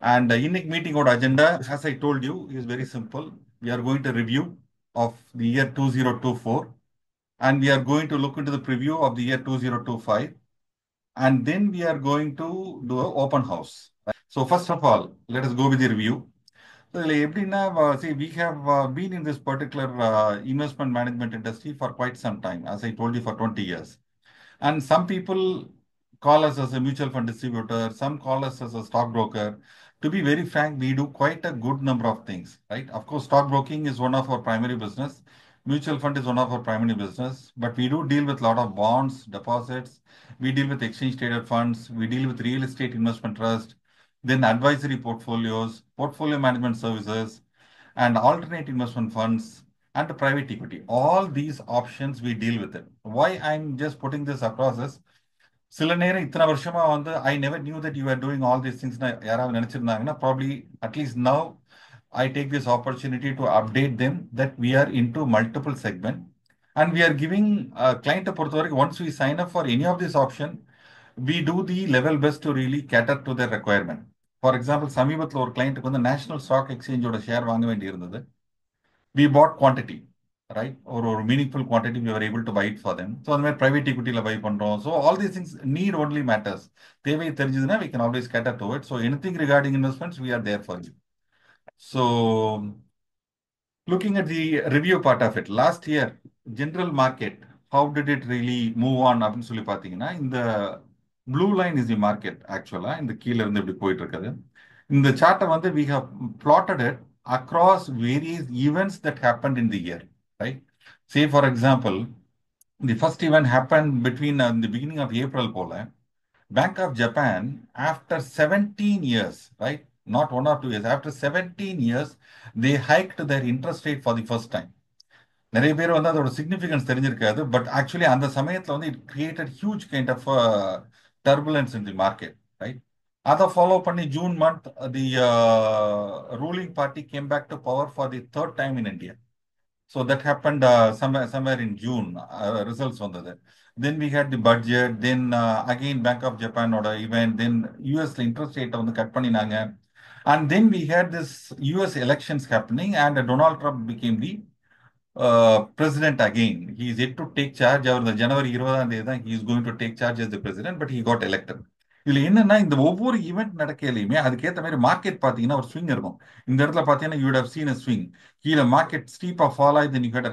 And இன்னைக்கு மீட்டிங்கோட agenda, as I told you, is very simple. We are going to review of the year 2024, and we are going to look into the preview of the year 2025, and then we are going to do an open house. So first of all, let us go with the review. So, இதுல எப்படின்னா, see, we have been in this particular investment management industry for quite some time, as I told you, for 20 years. And some people call us as a mutual fund distributor, some call us as a stockbroker. To be very frank, we do quite a good number of things, right? Of course, stockbroking is one of our primary business. Mutual fund is one of our primary business, but we do deal with a lot of bonds, deposits. We deal with exchange traded funds. We deal with real estate investment trust, then advisory portfolios, portfolio management services, and alternate investment funds and private equity. All these options we deal with it. Why I'm just putting this across is சில நேரம் இத்தனை வருஷமா வந்து I never knew that you were doing all these things யாராவது நினைச்சிருந்தாங்கன்னா probably at least now I take this opportunity to update them that we are into multiple segment and we are giving client பொறுத்த வரைக்கும் once we sign up for any of this option we do the level best to really cater to their requirement. For example, சமீபத்தில் ஒரு கிளைண்ட்டுக்கு வந்து national stock எக்ஸ்சேஞ்சோட share வாங்க வேண்டி இருந்தது. We bought quantity, right? Or meaningful quantity, we were able to buy it for them. So, on my private equity, buy pandrom. So, all these things need only matters. தேவை தெரிஞ்சதுன்னா we can always cater to it. So, anything regarding investments, we are there for you. So, looking at the review part of it, last year, general market, how did it really move on? அப்படின்னு சொல்லி பார்த்தீங்கன்னா, இந்த blue line is the market, actually. இந்த கீழ இருந்து இப்படி போயிட்டு இருக்குது. இந்த சார்ட்டை வந்து we have plotted it across various events that happened in the year, right? Say, for example, the first event happened between the beginning of April போல. Bank of Japan, after 17 years, right? Not 1 or 2 years, after 17 years, they hiked their interest rate for the first time. நிறைய பேர் வந்து அதோட significance தெரிஞ்சிருக்காது but actually அந்த சமயத்தில் வந்து it created huge kind of turbulence in the market, right? அதை follow பண்ணி June month the ruling party came back to power for the third time in India. So that happened somewhere in June, results வந்தது. Then we had the budget, then again bank of ஜப்பானோட event, then யூஎஸ்ல interest ரேட்டை வந்து cut பண்ணினாங்க. And then we had this US elections happening and Donald Trump became the president again. He is yet to take charge. அவர் இந்த ஜனவரி 20ஆம் தேதி தான் he is going to take charge as the president, but he got elected. இதுல என்னன்னா இந்த ஒவ்வொரு event நடக்கையிலுமே அதுக்கேற்ற மாதிரி market பார்த்தீங்கன்னா ஒரு ஸ்விங் இருக்கும். இந்த இடத்துல பார்த்தீங்கன்னா you have seen a swing. கீழே மார்க்கெட் ஸ்டீப்பா ஃபால் ஆகி தென் யூ ஹேட்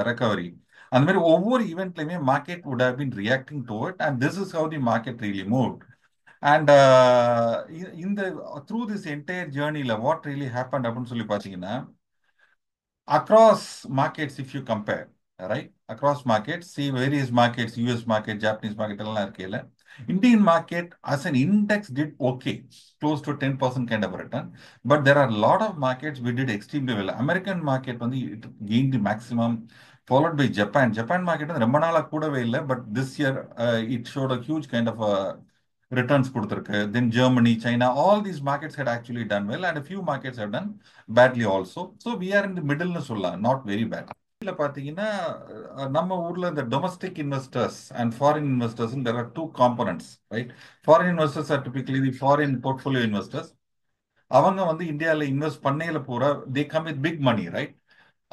ரெக்கவரி. அந்த மாதிரி ஒவ்வொரு ஈவெண்ட்லையுமே market would have been reacting to it and this is how the market really moved. And இந்த through this entire journey what really happened அப்படின்னு சொல்லி பார்த்தீங்கன்னா across markets, if you compare, right? Across markets, see various markets, US market, Japanese market, Indian market as an index did okay, close to 10% kind of a return. But there are a lot of markets we did extremely well. American market it gained the maximum, followed by Japan. Japan market ரொம்ப நாளா கூடவே இல்லை, but this year it showed a huge kind of a returns கொடுத்திருக்கு. Then Germany, China, all these markets had actually done well and a few markets have done badly also. So we are in the middle னு சொல்லலாம், not very bad. இதுல பாத்தீங்கன்னா நம்ம ஊர்ல இந்த domestic investors and foreign investors, there are two components, right? Foreign investors are typically the foreign portfolio investors. அவங்க வந்து இந்தியாவில் இன்வெஸ்ட் பண்ணையில பூரா they come with big money, right?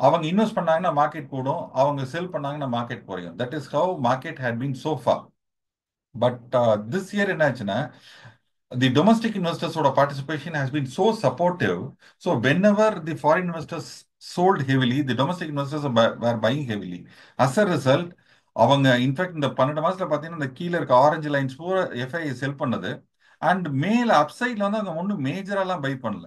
அவங்க இன்வெஸ்ட் பண்ணாங்கன்னா மார்க்கெட் கூடும், அவங்க செல் பண்ணாங்கன்னா மார்க்கெட் குறையும். That is how market had been so far. But this year என்னாச்சுன்னா the domestic investors sort of participation has been so supportive. So whenever the foreign investors sold heavily, the domestic investors were buying heavily. As a result, அவங்க in fact இந்த 12 மாசத்துல பார்த்தீங்கன்னா இந்த கீழே இருக்க orange lines பூரா FI செல் பண்ணது அண்ட் மேல அப்சைட்ல வந்து அவங்க ஒன்றும் மேஜரெல்லாம் பை பண்ணல.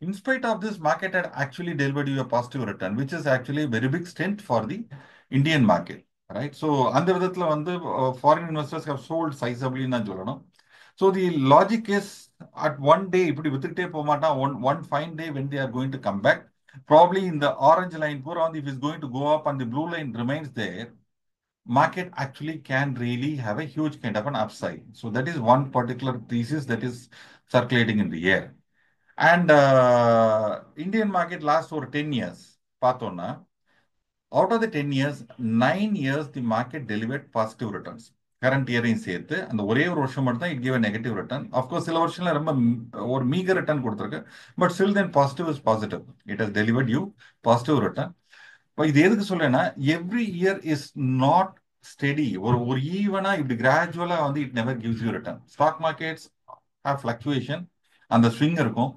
In spite of this, market had actually delivered you a positive return, which is actually a very big strength for the Indian market, right? So, அந்த விதத்துல வந்து foreign investors have sold sizably நான் சொல்லணும். So, the logic is at one day, இப்படி வித்துக்கிட்டே போக மாட்டான், one fine day when they are going to come back, probably in the orange line, if it's going to go up and the blue line remains there, market actually can really have a huge kind of an upside. So, that is one particular thesis that is circulating in the air. And Indian market lasts for 10 years. பார்த்தோம்னா, out of the 10 years, 9 years the market delivered positive returns. Current இயரையும் சேர்த்து அந்த ஒரே ஒரு வருஷம் மட்டும் தான் it give negative return. Of course சில வருஷம்ல ரொம்ப ஒரு மீகர் ரிட்டர்ன் கொடுத்துருக்கு. But still then positive is positive. It has delivered you positive return. இப்போ இது எதுக்கு சொல்றேன்னா, every year is not steady. ஒரு ஒரு ஈவனா இப்படி கிராஜுவலா வந்து it never gives you return. Stock markets have fluctuation, அந்த ஸ்விங் இருக்கும்.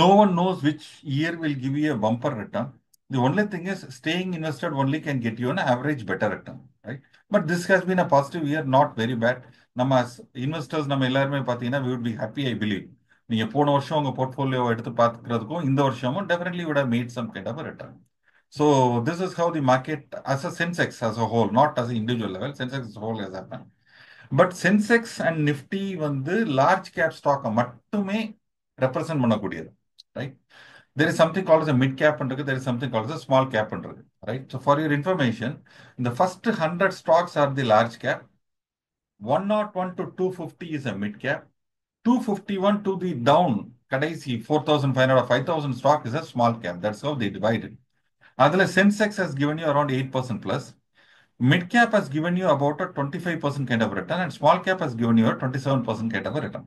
No one knows which year will give you a bumper return. The only thing is staying invested only can get you an average better return, right? But this has been a positive year, not very bad. நம்ம as investors நம்ம எல்லாருமே பார்த்தீங்கன்னா we would be happy, I believe. நீங்க போன வருஷம் உங்க portfolio எடுத்து பார்க்கறதுக்கும் இந்த வருஷமும் definitely would have made some kind of a return. So this is how the market as a Sensex as a whole, not as an individual level, Sensex as a whole has happened. But Sensex and Nifty வந்து large cap ஸ்டாக்கை மட்டுமே represent பண்ணக்கூடியது, right? There is something called as a mid cap இருக்கு, there is something called as a small cap இருக்கு, right? So for your information, இந்த first 100 stocks are the large cap, 101 to 250 is a mid cap, 251 to the down கடைசி 4,500 or 5,000 stock is a small cap. That's how they divide it. அதில் Sensex has given you around 8% plus. Mid cap has given you about a 25% kind of return, and small cap has given you a 27% kind of a return.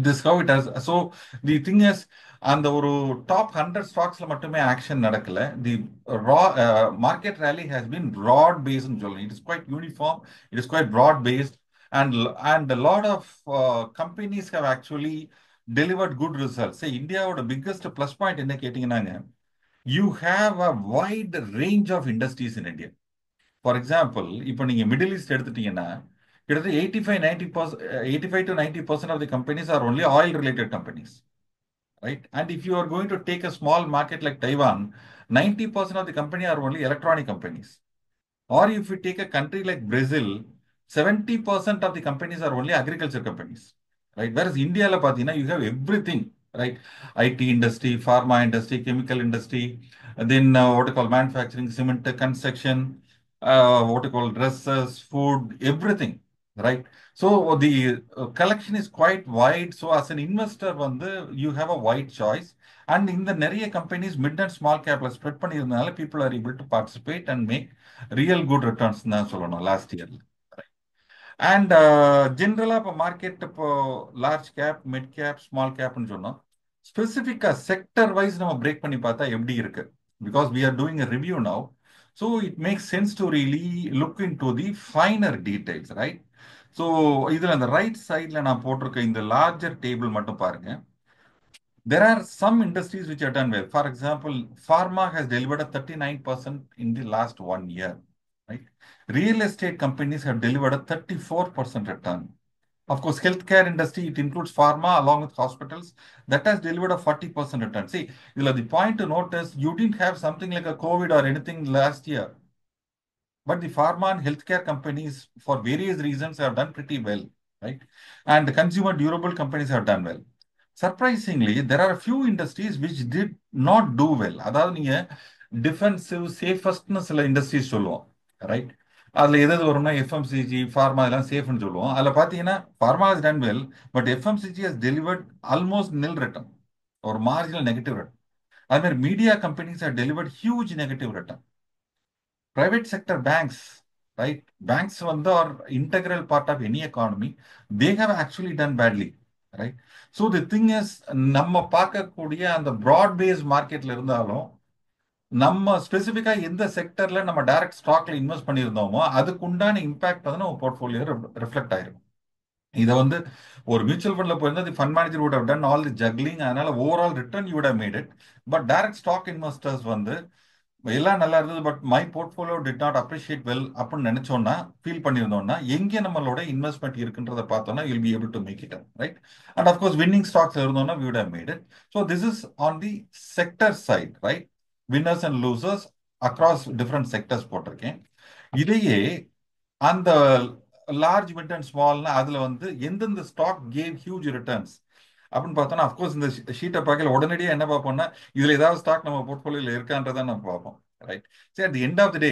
This how it has. So the thing is, அந்த ஒரு top 100 ஸ்டாக்ஸ்ல மட்டுமே action நடக்கல. The raw market rally has been broad based சொல்லலாம். It is quite uniform, it is quite broad based, and lot of companies have actually delivered good results. இந்தியாவோட biggest plus point என்ன கேட்டீங்கன்னாங்க, you have a wide range of industries in India. For example, இப்போ நீங்க middle east எடுத்துட்டீங்கன்னா கிட்டத்தட்ட 85 to 90% of the companies are only oil related companies, right? And if you are going to take a small market like Taiwan, 90% of the company are only electronic companies. Or if you take a country like Brazil, 70% of the companies are only agriculture companies, right? Whereas India, you have everything, right? IT industry, pharma industry, chemical industry, then what you call manufacturing, cement, construction, what you call dresses, food, everything, right? So the collection is quite wide. So as an investor, you have a wide choice. And in the நிறைய companies, mid and small capல spread பண்ணியிருந்தனால people are able to participate and make real good returns தான் சொல்லணும் last இயர்ல. And ஜென்ரலா இப்போ market இப்போ large cap, mid cap, small கேப்னு சொன்னோம். ஸ்பெசிஃபிக்கா செக்டர் வைஸ் நம்ம பிரேக் பண்ணி பார்த்தா எப்படி இருக்கு, because we are doing a review now. So it makes sense to really look into the finer details, right? So இதுல அந்த ரைட் சைட்ல நான் போட்டிருக்க இந்த லார்ஜர் டேபிள் மட்டும் பாருங்க. There are some industries which have done well. For example, pharma has delivered a 39% in the last 1 year, right? Real estate companies have delivered a 34% return. Of course, healthcare industry, it includes pharma along with hospitals, that has delivered a 40% return. See, the point to note is you didn't have something like a COVID or anything last year. But the pharma and healthcare companies, for various reasons, have done pretty well, right? And the consumer durable companies have done well. Surprisingly, there are a few industries which did not do well. அதாவது நீங்க defensive சேஃபஸ்ட்னு சில industries சொல்லுவோம், right? அதுல எது வரும்னா FMCG, pharma இதெல்லாம் சேஃப்னு சொல்லுவோம். அதுல பாத்தீங்கன்னா pharma has done well, but FMCG has delivered almost nil return, ஒரு மார்ஜினல் நெகட்டிவ் ரிட்டர்ன். அது மாதிரி media companies have delivered huge negative return. Private sector banks, right? Banks are integral part of any economy. They have actually done badly, right? So the thing is, நம்ம பார்க்கக்கூடிய அந்த broad base மார்க்கெட்ல இருந்தாலும் நம்ம ஸ்பெசிஃபிக்கா எந்த செக்டர்ல நம்ம டைரக்ட் ஸ்டாக்ல இன்வெஸ்ட் பண்ணியிருந்தோமோ அதுக்கு உண்டான இம்பாக்ட் வந்து நம்ம போர்ட்ஃபோலியோ ரிஃப்ளெக்ட் ஆயிருக்கும். இதை வந்து ஒரு மியூச்சுவல் ஃபண்ட்ல போயிருந்தா fund manager would have done all the juggling, அதனால overall return you would have made it. But direct stock investors எல்லாம் நல்லா இருந்தது, but my portfolio did not appreciate well அப்படின்னு நினைச்சோம்னா, ஃபீல் பண்ணியிருந்தோம்னா, எங்கே நம்மளோட இன்வெஸ்ட்மெண்ட் இருக்குன்றத பார்த்தோம்னா will be able to make it, right? And of course winning stocks இருந்தோம்னா we would have made it. So this is on the sector side, right? Winners and losers across different sectors போட்டிருக்கேன். இதையே அந்த large, mid and ஸ்மால்னா அதுல எந்தெந்த stock cave huge returns அப்படின்னு பார்த்தோம்னா, of course இந்த ஷீட்டை பார்க்கல உடனடியாக என்ன பார்ப்போம்னா, இதுல ஏதாவது ஸ்டாக் நம்ம போர்ட்ஃபோலியோல இருக்கான்றதை நம்ம பார்ப்போம், ரைட்? சரி, at the end of the day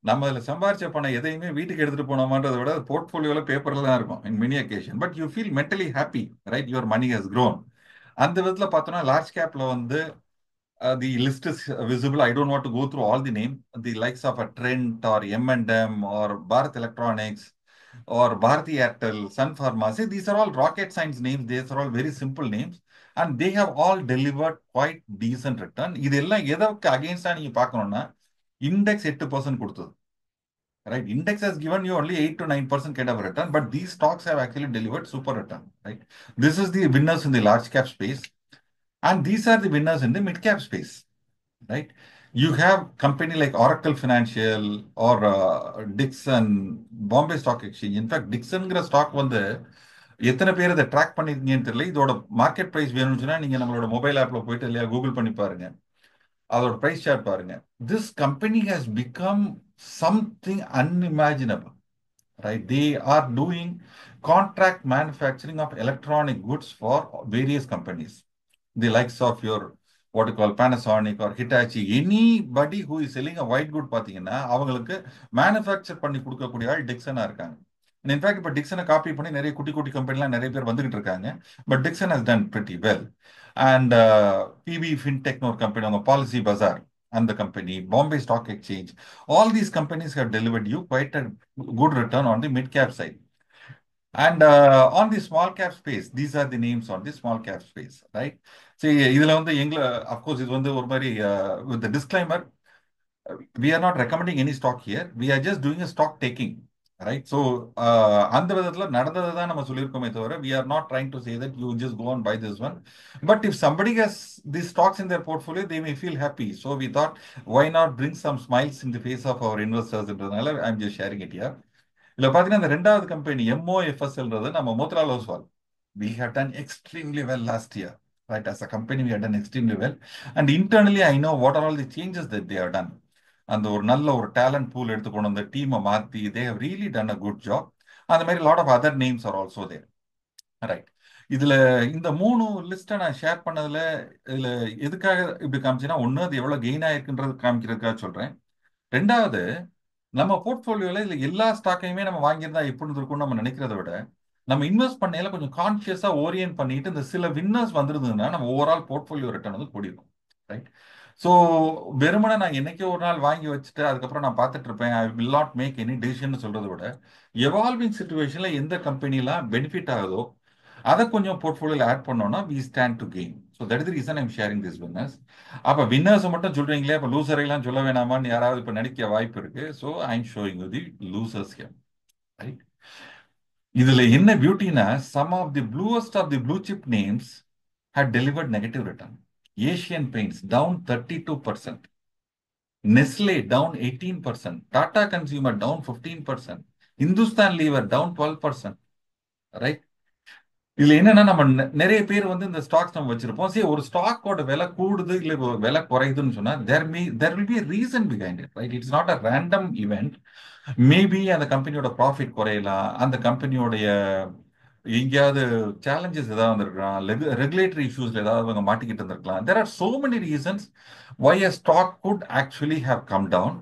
நம்ம அதில் சம்பாரிச்ச பணம் எதையுமே வீட்டுக்கு எடுத்துட்டு போனோமான்றதை விட போர்ட்ஃபோலியோல பேப்பர்ல தான் இருக்கும் in many occasion. But you feel mentally happy, right? Your money has grown. அந்த விதத்தில் பார்த்தோம்னா லார்ஜ் கேப்ல the list is visible. I don't want to go through all the name. The likes of a Trent or M&M or Bharat Electronics, or Bharati Airtel, Sun Pharma. See, these are all rocket science names. These are all very simple names. And they have all delivered quite decent return. இதெல்லாம் எதற்கு அகேன்ஸ்டா நீங்க பார்க்கணும்னா index 8% கொடுத்தது. Right? Index has given you only 8 to 9% kind of return, but these stocks have actually delivered super return. Right? This is the winners in the large cap space, and these are the winners in the mid cap space. Right? You have company like Oracle Financial or Dixon, Bombay Stock Exchange. In fact, Dixonங்கிற stock வந்து எத்தனை பேர் இதை track பண்ணிருக்கீங்கன்னு தெரியல. இதோட market price வேணும்னு சொன்னா நீங்க நம்மளோட மொபைல் ஆப்ல போயிட்டு இல்லையா கூகுள் பண்ணி பாருங்க. அதோட பிரைஸ் சார்ட் பாருங்க. This company has become something unimaginable. Right? They are doing contract manufacturing of electronic goods for various companies. The likes of your what you call Panasonic or Hitachi, anybody who is selling a white good பார்த்தீங்கன்னா அவங்களுக்கு manufacture பண்ணி கொடுக்கக்கூடிய ஆள் டிக்சனா இருக்காங்க. In fact இப்போ டிக்சனை copy பண்ணி நிறைய குட்டி குட்டி கம்பெனிலாம் நிறைய பேர் வந்துகிட்டு இருக்காங்க. But Dixon has done pretty well. And PB ஃபின்டெக்னு ஒரு கம்பெனி, அவங்க Policy Bazaar and the company, Bombay Stock Exchange, all these companies have delivered you quite a good return on the mid cap side. And on the small cap space, these are the names on the small cap space, right? See, இதுல வந்து of course இது வந்து ஒரு மாதிரி with the disclaimer, we are not recommending any stock here. We are just doing a stock taking, right? So அந்த விதத்துல நடந்ததை தான் நம்ம சொல்லியிருக்கோமே தவிர we are not trying to say that you just go and buy this one. But if somebody has these stocks in their portfolio, they may feel happy. So we thought, why not bring some smiles in the face of our investors? I'm just sharing it here. இதுல பாத்தீங்கன்னா இந்த ரெண்டாவது company MOFSல்ன்றது நம்ம Motilal Oswal. We have done extremely well last year. Right? As a company, we have done extremely well. And internally, I know what are all the changes that they have done. அந்த ஒரு நல்ல ஒரு talent pool எடுத்துக்கொண்டு அந்த டீமை மாத்தி they have really done a good job. அந்த மாதிரி lot of other names are also there. Right. இதுல இந்த 3 லிஸ்ட்டை நான் ஷேர் பண்ணதுல இதுல எதுக்காக இப்படி காமிச்சுன்னா, ஒண்ணு அது எவ்வளவு கெயின் ஆயிருக்குன்றது காமிக்கிறதுக்காக சொல்றேன். ரெண்டாவது, நம்ம போர்ட்ஃபோலியோல இதுல எல்லா ஸ்டாக்கையுமே நம்ம வாங்கியிருந்தா எப்படி இருக்கும்னு நம்ம நினைக்கிறத விட, நம்ம இன்வெஸ்ட் பண்ணையில கொஞ்சம் கான்சியஸா ஓரியன்ட் பண்ணிட்டு இந்த சில வின்னர்ஸ் வந்திருந்ததுன்னா நம்ம ஓவரால் போர்ட்ஃபோலியோ ரிட்டர்ன் வந்து கூடியிருக்கும். ரைட். ஸோ வெறுமனே நான் என்னைக்கே ஒரு நாள் வாங்கி வச்சுட்டு அதுக்கப்புறம் நான் பார்த்துட்டு இருப்பேன், I will not make any decision சொல்றதை விட, எவால்விங் சுச்சுவேஷன்ல எந்த கம்பெனிலாம் பெனிஃபிட் ஆகுதோ அதை கொஞ்சம் போர்ட்ஃபோலியோல ஆட் பண்ணோம்னா we stand to gain. So that is the reason I'm sharing this winners. அப்ப வின்னர்ஸ் மட்டும் சொல்றீங்களே, அப்ப லூசரைலாம் சொல்ல வேணாமான்னு யாராவது இப்ப நினைக்க வாய்ப்பு இருக்கு. So I'm showing the losers here. Right. இதுல என்ன பியூட்டினா, some of the bluest of the blue chip names had delivered negative return. Asian Paints down 32%. Nestle down 18%. Tata Consumer down 15%. Hindustan Lever down 12%. Right? இதுல என்னன்னா, நம்ம நிறைய பேர் வந்து இந்த ஸ்டாக்ஸ் நம்ம வச்சிருப்போம். சரி, ஒரு ஸ்டாக்கோட விலை கூடுது இல்ல விலை குறையுதுன்னு சொன்னா there will be a reason behind it, right? It's not a random event. Maybe அந்த கம்பெனியோட ப்ராஃபிட் குறையலாம், அந்த கம்பெனியோடைய எங்கேயாவது சேலஞ்சஸ் ஏதாவது வந்திருக்கலாம், ரெகுலேட்டரி இஷ்யூஸ்ல ஏதாவது அவங்க மாட்டிக்கிட்டு இருந்திருக்கலாம். there are so many reasons why a stock could actually have come down.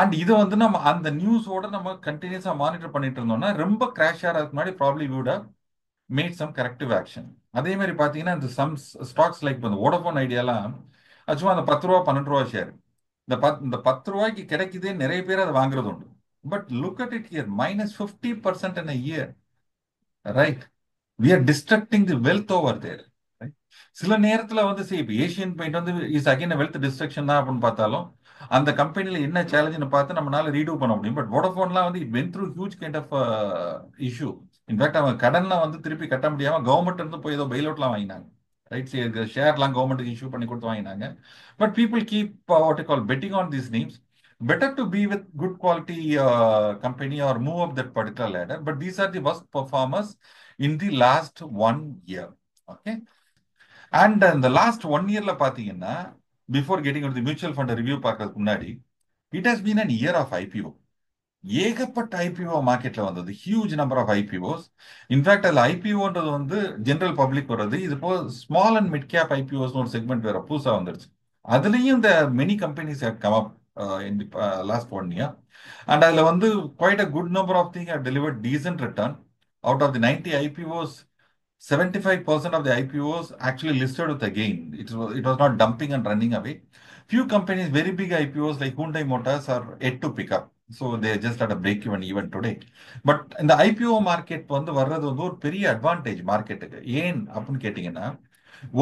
And இதை வந்து நம்ம அந்த நியூஸோட நம்ம கண்டினியூஸா மானிட்டர் பண்ணிட்டு இருந்தோம்னா ரொம்ப கிராஷ் ஆகிறதுக்கு முன்னாடி ப்ராப்ளி விட மேட் சம் கரெக்டிவ் ஆக்ஷன். அதே மாதிரி பாத்தீங்கன்னா இந்த சம் ஸ்டாக்ஸ் லைக் இந்த வோடஃபோன் ஐடியாலாம் சும்மா அந்த 10 ரூபா 12 ரூபா ஷேர், இந்த 10 ரூபாய்க்கு கிடைக்குதே நிறைய பேர் அதை வாங்குறது உண்டு. But look at it here, -50% in a year. Right. We are destructing the wealth over there. சில நேரத்துல வந்து சரி, இப்போ ஏஷியன் பெயிண்ட் வந்து இஸ் அகைன் வெல்த் டிஸ்ட்ரக்ஷன் தான் அப்படின்னு பார்த்தாலும் அந்த கம்பெனில என்ன சேலஞ்சுன்னு பார்த்து நம்மளால ரீடூ பண்ண முடியும். பட் வோடஃபோன்லாம் வந்து it went through huge kind of issue. In fact அவங்க கடன்லாம் வந்து திருப்பி கட்ட முடியாம கவர்மெண்ட் இருந்து போய் ஏதோ பெயில் அவுட்லாம் வாங்கினாங்க. ரைட். ஷேர்லாம் கவர்மெண்ட்டுக்கு இஷ்யூ பண்ணி கொடுத்து வாங்கினாங்க. But people keep what you call betting on these names. Better to be with good quality company or move up that particular ladder. But these are the worst performers in the last 1 year. Okay. And in the last 1 yearல பாத்தீங்கன்னா, before getting the mutual fund review பார்க்கறதுக்கு முன்னாடி, it has been an year of IPO. ஏகப்பட்ட IPO மார்க்கெட்ல வந்தது, huge number of IPOs. In fact அதுல ஐபிஓன்றது வந்து ஜெனரல் பப்ளிக் வர்றது, இது போ small and mid cap IPOs ஒரு செக்மெண்ட் வேற புதுசா வந்துருச்சு. அதுலயும் இந்த many companies have come up in the last 1 year. And அதுல வந்து quite a good number of things have delivered decent return. Out of the 90 IPOs, 75% of the IPOs actually listed with a gain. It was not dumping and running away. Few companies, very big IPOs like Hyundai Motors are yet to pick up. So they just at break even even today. But இந்த IPO market வந்து வர்றது வந்து ஒரு பெரிய advantage மார்க்கெட்டுக்கு. ஏன் அப்படின்னு கேட்டிங்கன்னா,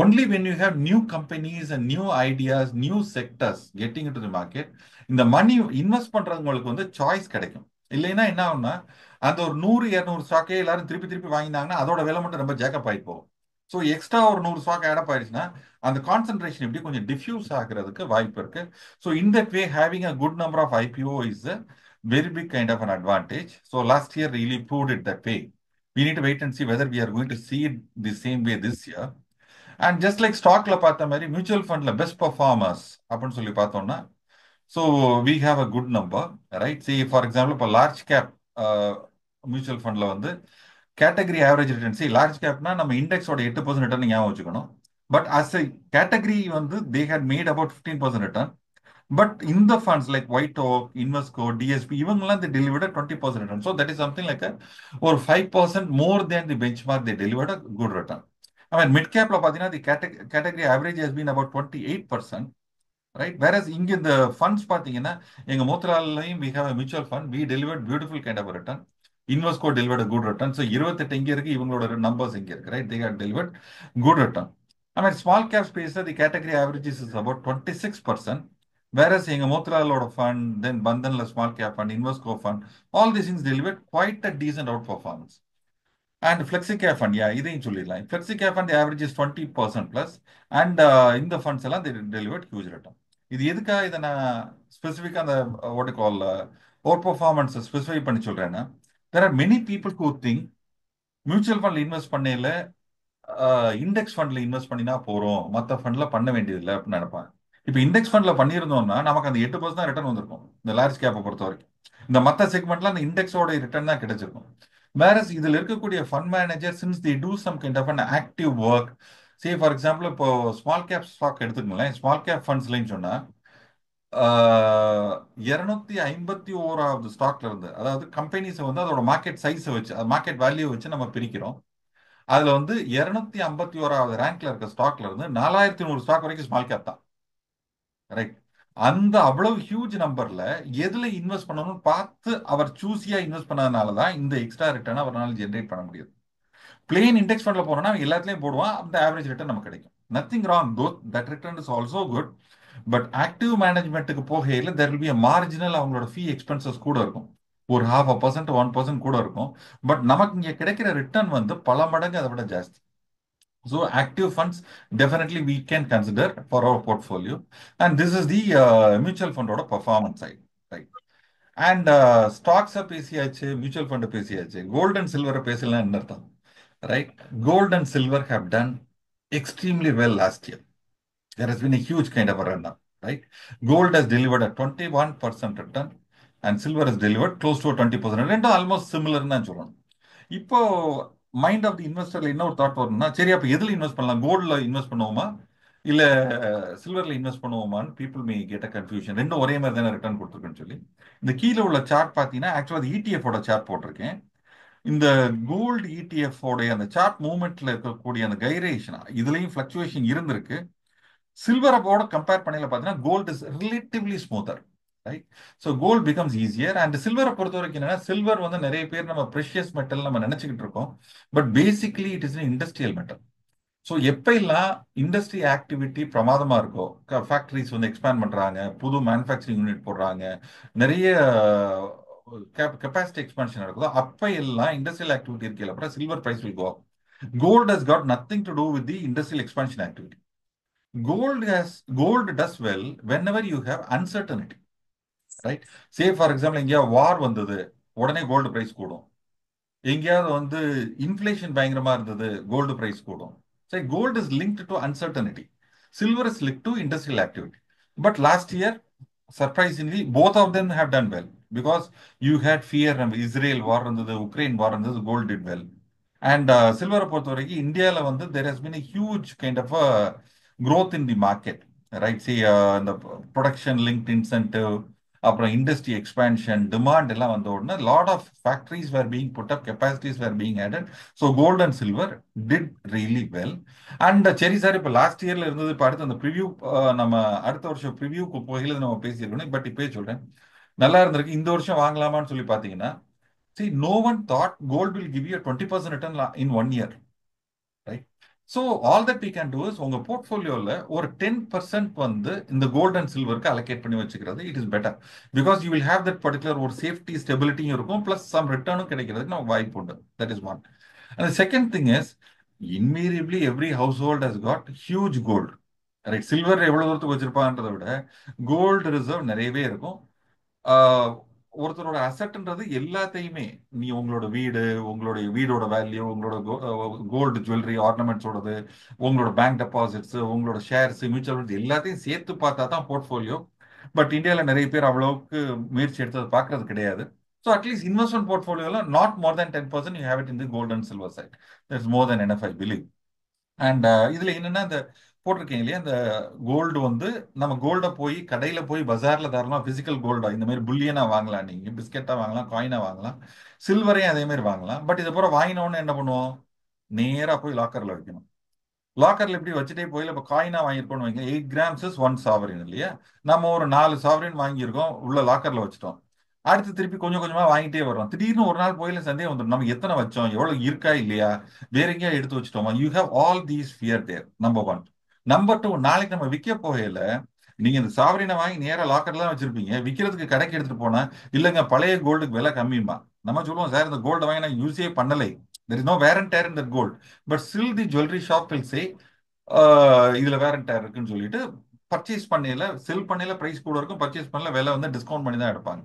only when you have new companies and new ideas, new sectors getting into the market, இந்த மணி இன்வெஸ்ட் பண்றவங்களுக்கு வந்து சாய்ஸ் கிடைக்கும். இல்லைன்னா என்ன ஆகும்னா, அந்த ஒரு 100 200 ஸ்டாக்கே எல்லாரும் திருப்பி திருப்பி வாங்கினாங்கன்னா அதோட விலை மட்டும் ரொம்ப ஜேக்கப் ஆகி போகும். ஸோ எக்ஸ்ட்ரா ஒரு 100 ஸ்டாக் ஆடப் ஆயிடுச்சுன்னா அந்த கான்சென்ட்ரேஷன் எப்படி கொஞ்சம் டிஃப்யூஸ் ஆகுறதுக்கு வாய்ப்பு இருக்கு. So in that way having a good number of IPO is a very big kind of an advantage. So last year really proved it that way. We need to wait and see whether we are going to see it the same way this year. And just like ஸ்டாக்ல பார்த்த மாதிரி mutual ஃபண்ட்ல best performers அப்படின்னு சொல்லி பார்த்தோம்னா, so we have a good number, right. C for example இப்போ large gap mutual ஃபண்ட்ல வந்து category average return, C large கேப்னா நம்ம இண்டெக்ஸோட 8% return ஞாபகம் வச்சுக்கணும். பட் அஸ் எ கேட்டகரி வந்து they had made about 15% return. But இந்த funds like White Oak, Invesco, DSP இவங்கெல்லாம் they delivered 20% return. So that is something like ஒரு 5% more than the benchmark they delivered a good return. I mean, mid cap, the category average has been about 28%, right? Whereas இங்க இந்த funds பார்த்தீங்கன்னா, எங்க மூத்தலாலையும் we have a mutual fund, we delivered beautiful kind of a return. Invesco delivered a good return. So 28 இங்க இருக்கு, இவங்களோட numbers இங்க இருக்கு, right? They had delivered good return. I mean, small cap space, the category averages is about 26%. Whereas எங்க மூத்தலாலோட fund, then Bandhanல small cap fund, Invesco fund, all these things delivered quite a decent outperformance. And FlexiCare fund, yeah, இதையும் சொல்லிடலாம். FlexiCare fund, the average is 20% plus. And இந்த funds எல்லாம் they delivered huge return. இது எதுக்காக இதை நான் ஸ்பெசிஃபிக்காக அந்த what you call over performance specify பண்ணி சொல்றேன்னா, there are many people who think mutual ஃபண்ட்ல இன்வெஸ்ட் பண்ணையில இண்டெக்ஸ் ஃபண்ட்ல இன்வெஸ்ட் பண்ணினா போறோம், மற்ற ஃபண்ட்ல பண்ண வேண்டியதில்லை அப்படின்னு நினைப்பாங்க. இப்போ இண்டெக்ஸ் ஃபண்ட்ல பண்ணியிருந்தோம்னா நமக்கு அந்த 8% தான் ரிட்டர்ன் வந்திருக்கும் இந்த லார்ஜ் கேப்பை பொறுத்த வரைக்கும். இந்த மற்ற செக்மெண்ட்ல அந்த இண்டெக்ஸோட ரிட்டர்ன் தான் கிடைச்சிருக்கும். வேறஸ் இதுல இருக்கக்கூடிய fund manager since they do some kind of an active work. Say for example இப்போ ஸ்மால் கேப் ஸ்டாக் எடுத்துக்கங்களேன். ஸ்மால் கேப் ஃபண்ட்ஸ்லன்னு சொன்னா 251வது ஸ்டாக்ல இருந்து, அதாவது கம்பெனிஸ் வந்து அதோட மார்க்கெட் சைஸை வச்சு, மார்க்கெட் வேல்யூ வச்சு நம்ம பிரிக்கிறோம். அதுல வந்து 251வது ரேங்க்ல இருக்க ஸ்டாக்ல இருந்து 4100 ஸ்டாக் வரைக்கும் ஸ்மால் கேப் தான், ரைட். அந்த அவ்வளவு ஹியூஜ் நம்பர்ல எதுல இன்வெஸ்ட் பண்ணணும்னு பார்த்து அவர் சூஸியா இன்வெஸ்ட் பண்ணதுனால தான் இந்த எக்ஸ்ட்ரா ரிட்டர்ன் அவரால் ஜென்ரேட் பண்ண முடியுது. பிளெயின் இண்டெக்ஸ் ஃபண்ட்ல போனோம்னா எல்லாத்துலயும் போடுவான், அந்த ஆவரேஜ் ரிட்டர்ன் நமக்கு கிடைக்கும். Nothing wrong, that return is also good. But active மேனேஜ்மெண்ட்டுக்கு போகையில் there will be a marginal, அவங்களோட ஃபீ எக்ஸ்பென்சஸ் கூட இருக்கும், ஒரு 0.5% 1% கூட இருக்கும். பட் நமக்கு இங்க கிடைக்கிற ரிட்டர்ன் வந்து பல மடங்கு அதை விட ஜாஸ்தி. So active funds definitely we can consider for our portfolio, and this is the mutual fund order performance side, right? And stocks பேசியாச்சு, மியூச்சுவல் ஃபண்ட் பேசியாச்சு, கோல்ட் அண்ட் சில்வரை பேசலாம் என்ன அர்த்தம், right? Gold and silver have done extremely well last year. There has been a huge kind of a run up, right? Gold has delivered a 21% return, and silver has delivered close to a 20%. ரெண்டும் almost சிமிலர்னு தான் சொல்லணும். இப்போ mind of the இன்வெஸ்டர்ல என்ன ஒரு thought வரும்னா, சரி அப்போ எதுல இன்வெஸ்ட் பண்ணலாம், கோல்ட்ல இன்வெஸ்ட் பண்ணுவோமா இல்ல சில்வர்ல இன்வெஸ்ட் பண்ணுவோமான்னு people may get a confusion. ரெண்டும் ஒரே மாதிரி தானே ரிட்டர்ன் கொடுத்துருக்குன்னு சொல்லி. இந்த கீழே உள்ள சார்ட் பார்த்தீங்கன்னா ஆக்சுவலாக இடிஎஃப் ஓட சார்ட் போட்டிருக்கேன். இந்த கோல்டு இடிஎஃப் உடைய அந்த சார்ட் மூவ்மெண்ட்ல இருக்கக்கூடிய அந்த கைரேஷன் இதுலயும் ஃபிளக்சுவேஷன் இருந்திருக்கு. சில்வரோட கம்பேர் பண்ணல பார்த்தீங்கன்னா gold is relatively smoother, right. So gold becomes easier. And சில்வரை பொறுத்த வரைக்கும் என்னன்னா, சில்வர் வந்து நிறைய பேர் நம்ம ப்ரெஷியஸ் மெட்டல் நம்ம நினைச்சுக்கிட்டு இருக்கோம். But basically it is industrial metal. So எப்பெல்லாம் இண்டஸ்ட்ரி ஆக்டிவிட்டி பிரமாதமா இருக்கோ, ஃபேக்டரிஸ் வந்து எக்ஸ்பேண்ட் பண்றாங்க, புது மேனுஃபேக்சரிங் யூனிட் போடுறாங்க, நிறைய கெப்பாசிட்டி எக்ஸ்பான்ஷன் நடக்குதோ, அப்ப எல்லாம் இண்டஸ்ட்ரியல் ஆக்டிவிட்டி இருக்கையில அப்புறம் silver price will go. Gold has got nothing to do with the industrial expansion activity. Gold does well whenever you have uncertainty, right? Say for example, இங்கேயா வார் வந்தது, உடனே கோல்டு பிரைஸ் கூடும். எங்கேயாவது வந்து இன்ஃபிளேஷன் பயங்கரமா இருந்தது, கோல்டு பிரைஸ் கூடும். சரி, gold is linked to uncertainty, silver is linked to industrial activity. But last year surprisingly both of them have done well because you had fear, Israel வார் இருந்தது, Ukraine வார் இருந்தது, gold did well. And சில்வரை பொறுத்த வரைக்கும் இந்தியாவில் வந்து there has been a huge kind of a growth in the market, right? See, இந்த production linked incentive, அப்புறம் industry expansion, demand எல்லாம் வந்த உடனே lot of factories were being put up, capacities were being added. So gold and silver did really well. And சரி sir, இப்போ last இயர்ல இருந்தது, இப்போ அடுத்து அந்த ப்ரிவியூ நம்ம அடுத்த வருஷம் ப்ரிவியூக்கு போகையில் நம்ம பேசியிருக்கணும். பட் இப்போயே சொல்றேன், நல்லா இருந்திருக்கு. இந்த வருஷம் வாங்கலாமான்னு சொல்லி பாத்தீங்கன்னா, see, no one thought gold will give you a 20% return in 1 year, right? So all that we can do is உங்க போர்ட்ஃபோலியோல ஒரு 10% வந்து இந்த கோல்ட் அண்ட் சில்வருக்கு அலோகேட் பண்ணி வச்சுக்கிறது it is better. Because you will have that particular ஒரு safety ஸ்டெபிலிட்டியும் இருக்கும், plus some ரிட்டர்னும் கிடைக்கிறதுக்கு நமக்கு வாய்ப்பு உண்டு. That is one. And second thing is, invariably every household has got huge gold, right? Silver எவ்வளவு தூரத்துக்கு வச்சிருப்பாங்கன்றதை விட கோல்டு ரிசர்வ் நிறையவே இருக்கும். ஆஹ் ஒருத்தரோட அசட்ன்றது எல்லாத்தையுமே, நீ உங்களோட வீடு, உங்களுடைய வீடோட வேல்யூ, உங்களோட கோல்டு ஜுவல்லரி ஆர்னமெண்ட்ஸோடது, உங்களோட பேங்க் டெபாசிட்ஸ், உங்களோட ஷேர்ஸ், மியூச்சுவல் ஃபண்ட்ஸ் எல்லாத்தையும் சேர்த்து பார்த்தா தான் போர்ட்ஃபோலியோ. பட் இந்தியாவில் நிறைய பேர் அவ்வளவுக்கு முயற்சி எடுத்தது பார்க்கறது கிடையாது. ஸோ அட்லீஸ்ட் இன்வெஸ்ட்மெண்ட் போர்ட்ஃபோலியோல not more than 10% you have it in the gold and silver side. That's more than enough, I believe. And இதுல என்னன்னா, இந்த போட்டிருக்கீங்க இல்லையா, இந்த கோல்டு வந்து நம்ம கோல்டை போய் கடையில போய் பஜார்ல தரலாம், பிசிக்கல் கோல்டா இந்த மாதிரி புல்லியனா வாங்கலாம், நீங்க பிஸ்கெட்டா வாங்கலாம், காயினா வாங்கலாம், சில்வரையும் அதே மாதிரி வாங்கலாம். பட் இதை பூரா வாங்கினோன்னு என்ன பண்ணுவோம்? நேரா போய் லாக்கர்ல வைக்கணும். லாக்கர்ல எப்படி வச்சுட்டே போயில, இப்போ காயினா வாங்கியிருக்கோம்னு வைங்க, 8 grams இஸ் 1 sovereign இல்லையா? நம்ம ஒரு 4 sovereign வாங்கியிருக்கோம், உள்ள லாக்கர்ல வச்சுட்டோம். அடுத்து திருப்பி கொஞ்சம் கொஞ்சமா வாங்கிட்டே வர்றோம். திடீர்னு ஒரு நாள் போயில சந்தேகம் வந்துடும், நம்ம எத்தனை வச்சோம், எவ்வளவு இருக்கா இல்லையா, வேற எங்கேயா எடுத்து வச்சுட்டோமா. You have all these fear there, number one. Number two, நாளைக்கு நம்ம விற்க போகையில நீங்க இந்த சாவரினை வாங்கி நேரா லாக்கர்ல தான் வச்சிருப்பீங்க, விற்கிறதுக்கு கடைக்கு எடுத்துட்டு போனா இல்லைங்க பழைய கோல்டுக்கு விலை கம்மியுமா. நம்ம சொல்லுவோம், சார் இந்த கோல்டு வாங்கி நான் யூஸே பண்ணலை, there is no wear and tear in that gold. But still the jewelry shop will say, இதுல வேற டேர் இருக்குன்னு சொல்லிட்டு பர்ச்சேஸ் பண்ணையில, செல் பண்ணையில பிரைஸ் கூட இருக்கும், பர்ச்சேஸ் பண்ணல விலை வந்து டிஸ்கவுண்ட் பண்ணி தான் எடுப்பாங்க.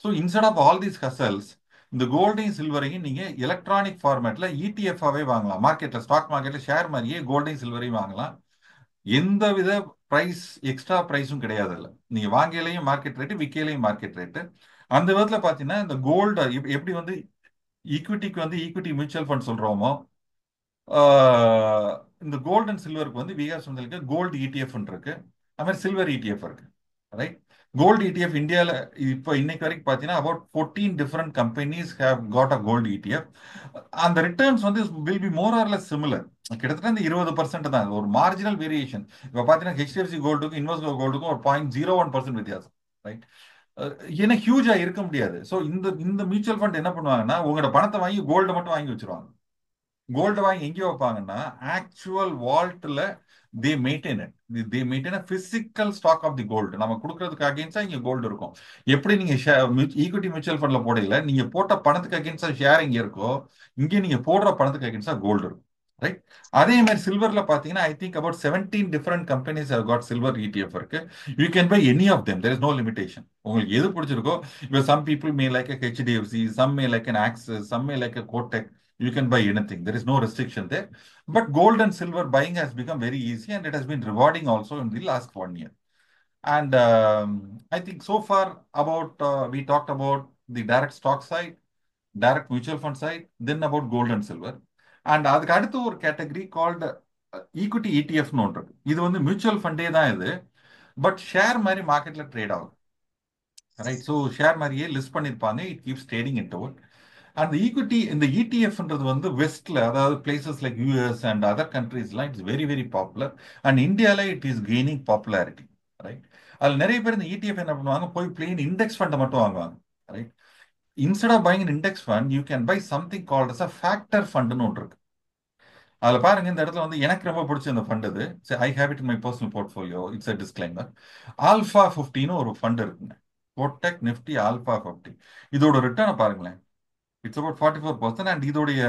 So instead of all these hassles, இந்த கோல்டையும் சில்வரையும் நீங்க எலக்ட்ரானிக் ஃபார்மேட்ல இடிஎஃப்ஆவே வாங்கலாம். மார்க்கெட்ல, ஸ்டாக் மார்க்கெட்ல ஷேர் மாதிரியே கோல்டையும் சில்வரையும் வாங்கலாம். எந்த வித பிரைஸ் எக்ஸ்ட்ரா பிரைஸும் கிடையாது இல்லை. நீங்க வாங்கிலையும் மார்க்கெட் ரேட்டு, விற்கையிலையும் மார்க்கெட் ரேட்டு. அந்த விதத்துல பாத்தீங்கன்னா, இந்த கோல்டு எப்படி வந்து ஈக்விட்டிக்கு வந்து ஈக்விட்டி மியூச்சுவல் ஃபண்ட் சொல்றோமோ, ஆஹ் இந்த கோல்டு அண்ட் சில்வருக்கு வந்து விகாஸ் வந்து கோல்டு இடிஎஃப் இருக்கு, அது மாதிரி சில்வர் இடிஎஃப் இருக்கு, ரைட்? கோல்டு இடிஎஃப் இந்தியாவில் இப்போ இன்னைக்கு வரைக்கும் பார்த்தீங்கன்னா about 14 different companies have got a gold ETF. அந்த ரிட்டர்ன்ஸ் வந்து will be more or less similar. கிட்டத்தட்ட இந்த 20% தான், ஒரு மார்ஜினல் வேரியேஷன். இப்போ பார்த்தீங்கன்னா ஹெச்டிஎஃப்சி கோல்டுக்கும் இன்வெஸ்ட் கோல்டுக்கும் ஒரு 0.01% வித்தியாசம், ரைட்? ஏன்னா ஹியூஜா இருக்க முடியாது. ஸோ இந்த இந்த மியூச்சுவல் ஃபண்ட் என்ன பண்ணுவாங்கன்னா, உங்களோட பணத்தை வாங்கி கோல்டு மட்டும் வாங்கி வச்சிருவாங்க. கோல்டு வாங்கி எங்கே வைப்பாங்கன்னா, ஆக்சுவல் வால்ட்ல they maintain it, they maintain a physical stock of the gold. நம்ம கொடுக்கறதுக்கு அகேன்ஸ்டா இங்க கோல்டு இருக்கும். எப்படி நீங்க ஈக்விட்டி மியூச்சுவல் ஃபண்ட்ல போடல, நீங்க போட்ட பணத்துக்கு அகேன்ஸ்டா ஷேர் இங்க இருக்கோ, இங்க நீங்க போடுற பணத்துக்கு அகேன்ஸ்டா கோல்டு இருக்கும், ரைட்? அதே மாதிரி சில்வர்ல பாத்தீங்கன்னா, I think about 17 different companies have got silver ETF இருக்கு. You can buy any of them, there is no limitation. உங்களுக்கு எது பிடிச்சிருக்கோ. இப்போ some people may like a HDFC, some may like an Axis, some may like a Kotak. You can buy anything. There is no restriction there. But gold and silver buying has become very easy, and it has been rewarding also in the last 1 year. And I think so far about we talked about the direct stock side, direct mutual fund side, then about gold and silver. And அதுக்கு அடுத்து ஒரு category called equity இடிஎஃப்னு ஒன்று இருக்கு. இது வந்து mutual ஃபண்டே தான் இது, but share மாதிரி மார்க்கெட்ல ட்ரேட் ஆகும், ரைட்? ஸோ ஷேர் மாதிரியே லிஸ்ட் பண்ணியிருப்பாங்க, இட் கீப்ஸ் ட்ரேடிங் இன் டுவர்ட். அந்த ஈக்விட்டி, இந்த இடிஎஃப்ன்றது வந்து வெஸ்ட்ல, அதாவது places like US and other கண்ட்ரீஸ்லாம் it's very very popular. And இந்தியாவில் it is gaining popularity, right? அதில் நிறைய பேர் இந்த இடிஎஃப் என்ன பண்ணுவாங்க, போய் பிளெயின் இண்டெக்ஸ் ஃபண்டை மட்டும் வாங்குவாங்க, right? Instead of buying index fund, you can buy something called as a factor ஃபண்ட்னு ஒன்று இருக்கு. அதில் பாருங்க, இந்த இடத்துல வந்து எனக்கு ரொம்ப பிடிச்ச இந்த ஃபண்ட் இது, I have it in my personal portfolio, it's a disclaimer. Alpha 50ன்னு ஒரு ஃபண்ட் இருக்குங்க, கோட்டக் நிஃப்டி ஆல்ஃபா 50. இதோட ரிட்டர்னை பாருங்களேன், it's about 44%. And இதோடைய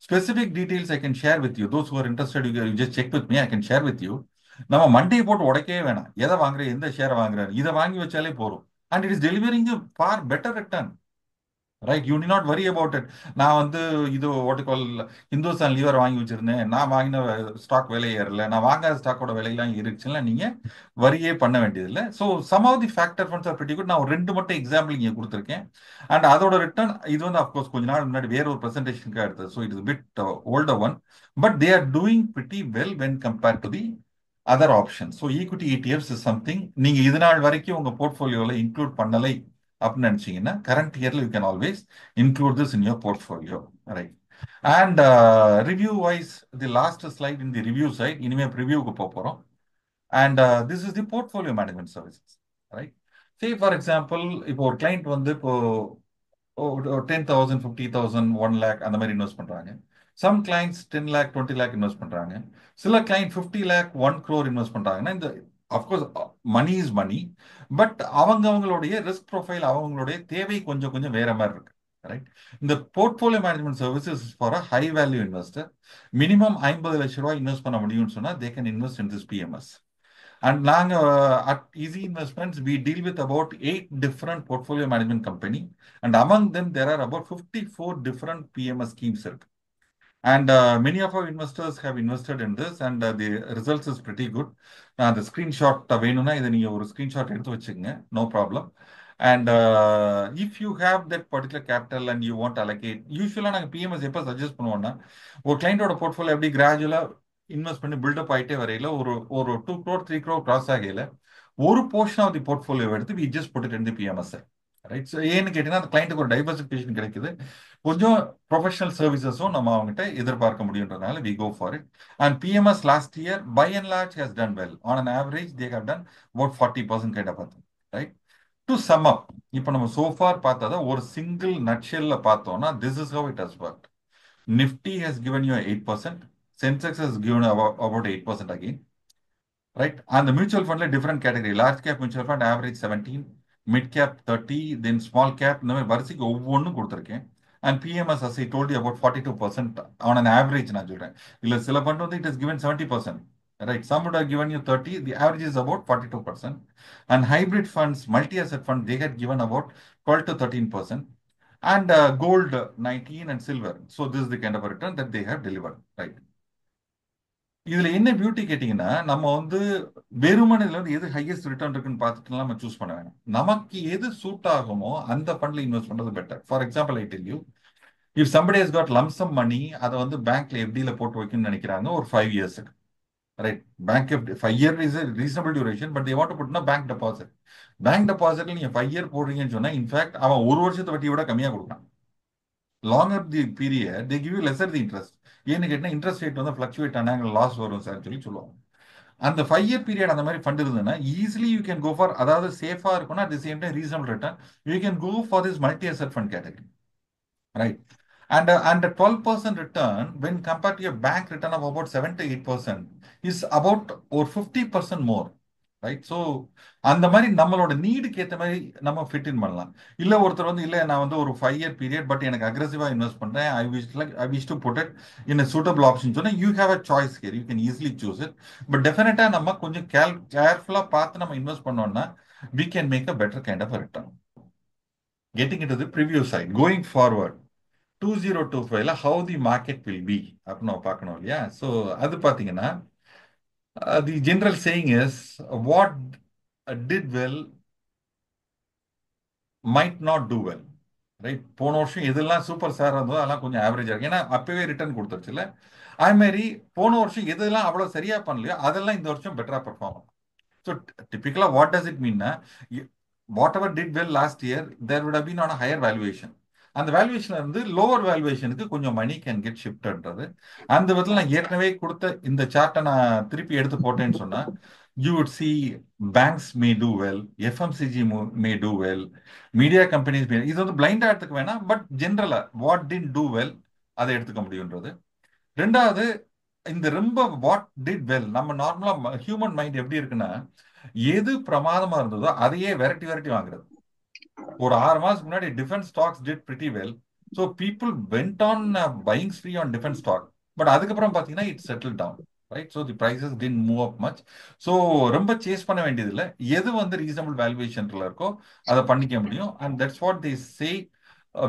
specific details I can share with you. Those who are interested, you just check with me, I can share with you. நம்ம மண்டையை போட்டு உடைக்கவே வேணாம், எதை வாங்குற, எந்த ஷேரை வாங்குறாரு, இதை வாங்கி வச்சாலே போதும். And it is delivering far better return, right? You do not worry about it. நான் வந்து இது ஓட்டுக்கால் இந்துஸ்தான் லீவர் வாங்கி வச்சிருந்தேன், நான் வாங்கின ஸ்டாக் விலை ஏறல, நான் வாங்காத ஸ்டாக்கோட விலையெல்லாம் இருக்குச்சுன்னா நீங்க வரியே பண்ண வேண்டியதில்லை. So some of the factor funds are pretty good. நான் ஒரு ரெண்டு மட்டும் எக்ஸாம்பிள் இங்கே கொடுத்துருக்கேன். அண்ட் அதோட ரிட்டர்ன் இது வந்து அஃப்கோர்ஸ் கொஞ்ச நாள் முன்னாடி வேற ஒரு ப்ரெசன்டேஷனுக்காக எடுத்தது, so it is bit older one. But they are doing pretty well when compared to the other option. So equity ETFs is something நீங்க இது நாள் வரைக்கும் உங்க போர்ட்ஃபோலியோல இன்க்ளூட் பண்ணலை அப்படின்னு நினைச்சீங்கன்னா, கரண்ட் இயர்ல you can always include this in your portfolio, right? And review wise, the last slide in the review side, இனிமே ரிவ்யூக்கு போக போறோம். And this is the portfolio management services, right? Say for example இப்போ ஒரு client வந்து இப்போ 10,000 50,000 1 lakh அந்த மாதிரி இன்வெஸ்ட் பண்றாங்க. Some clients 10 lakh 20 lakh invest பண்றாங்க. சில கிளைண்ட் 50 lakh 1 crore இன்வெஸ்ட் பண்றாங்கன்னா இந்த of course money is money. But அவங்களுடைய ரிஸ்க் ப்ரொஃபைல் அவங்களுடைய தேவை கொஞ்சம் கொஞ்சம் வேற மாதிரி இருக்கு. ரைட். இந்த portfolio management services for a high value investor. Minimum 50 லட்சம் ரூபாய் இன்வெஸ்ட் பண்ண முடியும்னு சொன்னா they can invest in this PMS. And நாங்க at Easy Investments, we deal with about 8 different portfolio management company. And among them, there are about 54 different PMS schemes. And many of our investors have invested in this, and the results is pretty good. The screenshot வேணும்னா இதை நீங்க ஒரு screenshot எடுத்து வச்சுக்கங்க, no problem. And if you have that particular capital and you want to allocate, யூஸ்வலா நாங்க BMS எப்ப suggest பண்ணுவோம்னா ஒரு கிளைண்டோட போர்ட்ஃபோலியோ எப்படி கிராஜுவலா இன்வெஸ்ட் பண்ணி பில்டப் ஆயிட்டே வரையில ஒரு ஒரு 2 crore 3 crore கிராஸ் ஆகையில ஒரு போர்ஷன் ஆஃப் தி போர்ட்ஃபோலியோ எடுத்து we just put it in the PMS. Right. ஏன்னு கேட்டீங்கன்னா அந்த கிளைண்ட்டுக்கு ஒரு டைவர்சிஃபிகேஷன் கிடைக்குது, கொஞ்சம் ப்ரொஃபஷனல் சர்வீசஸும் நம்ம அவங்ககிட்ட எதிர்பார்க்க முடியுன்றதுனால we go for it. And PMS last year by and large has done well. On an average they have done about 40% kind of. Right. To sum up, இப்போ நம்ம சோஃபார் பார்த்ததை ஒரு சிங்கிள் நட்ஷெல்ல பார்த்தோம்னா this is how it has work. Nifty has given you 8%, Sensex has given about 8% again. Right. And the mutual fund like different category. Large cap mutual fund average 17, mid cap 30, then small cap. இந்த மாதிரி வரிசைக்கு ஒவ்வொன்றும் கொடுத்துருக்கேன். And PMS, as I told you, about 42% on an average நான் சொல்றேன். இல்ல சில fund வந்து it is given 70%. Right. Some would have given you 30. The average is about 42%. And hybrid funds, multi-asset fund, they had given about 12 to 13%. And gold 19 and silver. So this is the kind of a return that they have delivered. Right. இதுல என்ன beauty கேட்டீங்கன்னா நம்ம வந்து வெறுமனே இதுல வந்து எது highest return இருக்குன்னு பார்த்துட்டு நம்ம சூஸ் பண்ண வேணும். நமக்கு எது சூட் ஆகுமோ அந்த ஃபண்ட்ல இன்வெஸ்ட் பண்றது better. For example I tell you, if somebody has got lump sum money, அதை வந்து பேங்க்ல எஃப்டில போட்டு வைக்கணும்னு நினைக்கிறாங்க ஒரு 5 இயர்ஸ்க்கு. Right. Bank FD 5 year is reasonable duration, but they want to put in a bank deposit. Bank டெபாசிட்ல நீங்க 5 இயர் போடுறீங்கன்னு சொன்னா இன்ஃபேக்ட் அவன் ஒரு வருஷத்தை வட்டி விட கம்மியா கொடுக்குறான். Longer the period they give you lesser the interest. ஏன்னு கேட்டா இன்ட்ரெஸ்ட் ரேட் வந்து ஃபிளக்சுவேட் ஆனாங்க லாஸ் வரும் சார் சொல்லி சொல்லுவாங்க. அந்த 5 இயர் பீரியட் அந்த மாதிரி ஃபண்ட் இருந்ததுன்னா easily you can go for, அதாவது சேஃபா இருக்கும்னா at the same time reasonable return, you can go for this multi asset fund category. Right. And the 12% return when compared to your bank return of about 7 to 8% is about or 50% more. Right. So அந்த மாதிரி நம்மளோட நீடுக்கு ஏற்ற மாதிரி நம்ம fit in பண்ணலாம். இல்லை ஒருத்தர் வந்து இல்லை நான் வந்து ஒரு 5 இயர் பீரியட் பட் எனக்கு அக்ரெசிவாக இன்வெஸ்ட் பண்ணுறேன், I wish to put it in suitable option சொன்னால் you have a choice here, you can easily choose it. But டெஃபினட்டாக நம்ம கொஞ்சம் கேர்ஃபுல்லாக பார்த்து நம்ம இன்வெஸ்ட் பண்ணோம்னா we can make a better kind of return. Getting into the preview side going forward 2025ல how the market will be அப்படின்னு நம்ம பார்க்கணும் இல்லையா. ஸோ அது பார்த்தீங்கன்னா the general saying is what did well might not do well. Right. போன வருஷம் எதெல்லாம் சூப்பர் ஸ்டார் இருந்ததோ அதெல்லாம் கொஞ்சம் ஆவரேஜா இருக்கு, ஏன்னா அப்பவே ரிட்டர்ன் கொடுத்துருச்சுல. அது மாதிரி போன வருஷம் எதெல்லாம் அவ்வளவு சரியா பண்ணலையோ அதெல்லாம் இந்த வருஷம் பெட்டரா பெர்ஃபார்ம் ஆகும். So typically what does it மீன்னா, whatever did well last year there would have been an higher valuation. அந்த வேல்யூவேஷன்ல இருந்து லோவர் வேல்யூவேஷனுக்கு கொஞ்சம் மணி கேன் கெட் ஷிஃப்ட்ன்றது. அந்த விதத்தில் நான் ஏற்கனவே கொடுத்த இந்த சார்ட்டை நான் திருப்பி எடுத்து போட்டேன்னு சொன்னா you would see banks may do well, FMCG may do well, media companies may. இது வந்து பிளைண்டா எடுத்துக்க வேணாம், பட் ஜென்ரலா வாட் டிட் டூ வெல் அதை எடுத்துக்க முடியுன்றது. ரெண்டாவது, இந்த ரொம்ப வாட் டிட் வெல், நம்ம நார்மலா ஹியூமன் மைண்ட் எப்படி இருக்குன்னா எது பிரமாதமா இருந்ததோ அதையே வெரைட்டி வெரைட்டி வாங்குறது. ஒரு 6 மாசத்துக்கு முன்னாடி defence stocks did pretty well, so people went on buying spree on defence stock. But அதுக்கப்புறம் பார்த்தீங்கன்னா it settle down. Right. So the prices did move up much. So ரொம்ப சேஸ் பண்ண வேண்டியது இல்லை, எது வந்து ரீசனபிள் வேல்யூவேஷன்ல இருக்கோ அதை பண்ணிக்க முடியும். And that's what they say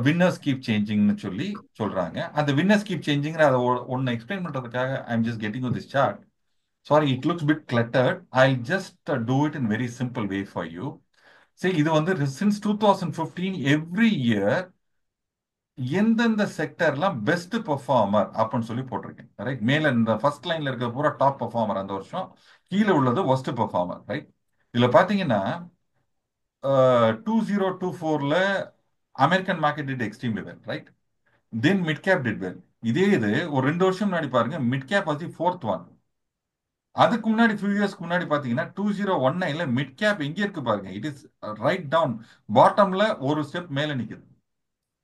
winners keep சேஞ்சிங்னு சொல்லி சொல்றாங்க. அந்த வின்னர்ஸ் கீப் சேஞ்சிங் அதை ஒன்று எக்ஸ்பிளைன் பண்றதுக்காக I am just getting this chart. Sorry, it looks bit cluttered. I just do it in very simple way for you. சரி, இது வந்து சின்ஸ் 2015 எவ்ரி இயர் எந்தெந்த செக்டர்லாம் பெஸ்ட் பெர்ஃபார்மர் அப்படின்னு சொல்லி போட்டிருக்கேன். ரைட். மேல இந்த ஃபர்ஸ்ட் லைன்ல இருக்கிற பூரா டாப் பெர்ஃபார்மர் அந்த வருஷம், கீழே உள்ளது ஒஸ்ட் பெர்ஃபார்மர். ரைட். இதுல பாத்தீங்கன்னா 2024ல American market did extremely well. Right. Then mid cap did well. இதே இது ஒரு 2 வருஷம் முன்னாடி பாருங்க, mid cap was the 4th one. அதுக்கு முன்னாடி ஃபியூ இயர்ஸ்க்கு முன்னாடி பாத்தீங்கன்னா 2019ல மிட் கேப் எங்க இருக்கு பாருங்க. இட் இஸ் ரைட் டவுன் பாட்டம்ல ஒரு ஸ்டெப் மேல நிக்குது.